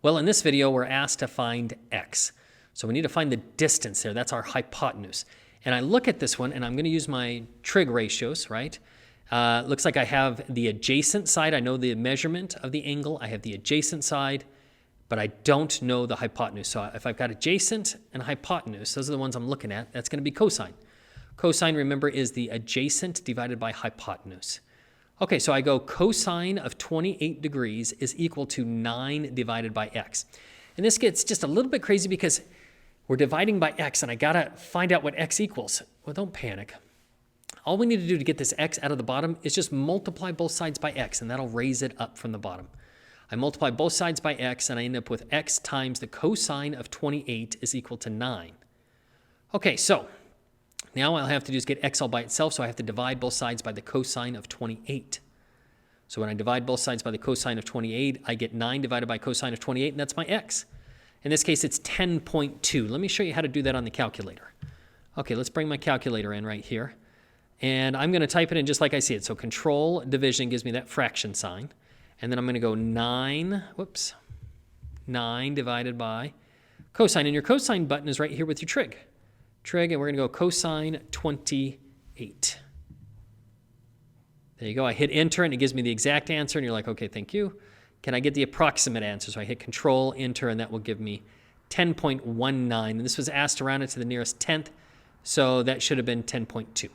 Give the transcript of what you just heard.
Well, in this video, we're asked to find x. So we need to find the distance there. That's our hypotenuse. And I look at this one, and I'm going to use my trig ratios, right? Looks like I have the adjacent side. I know the measurement of the angle. I have the adjacent side, but I don't know the hypotenuse. So if I've got adjacent and hypotenuse, those are the ones I'm looking at, that's going to be cosine. Cosine, remember, is the adjacent divided by hypotenuse. Okay, so I go cosine of 28 degrees is equal to 9 divided by x. And this gets just a little bit crazy because we're dividing by x, and I got to find out what x equals. Well, don't panic. All we need to do to get this x out of the bottom is just multiply both sides by x, and that'll raise it up from the bottom. I multiply both sides by x, and I end up with x times the cosine of 28 is equal to 9. Okay, so now all I have to do is get x all by itself, so I have to divide both sides by the cosine of 28. So when I divide both sides by the cosine of 28, I get 9 divided by cosine of 28, and that's my x. In this case, it's 10.2. Let me show you how to do that on the calculator. Okay, let's bring my calculator in right here. And I'm going to type it in just like I see it. So control division gives me that fraction sign. And then I'm going to go 9 divided by cosine. And your cosine button is right here with your trig. Trig, and we're going to go cosine 28. There you go. I hit enter, and it gives me the exact answer. And you're like, okay, thank you. Can I get the approximate answer? So I hit control, enter, and that will give me 10.19. And this was asked to round it to the nearest tenth. So that should have been 10.2.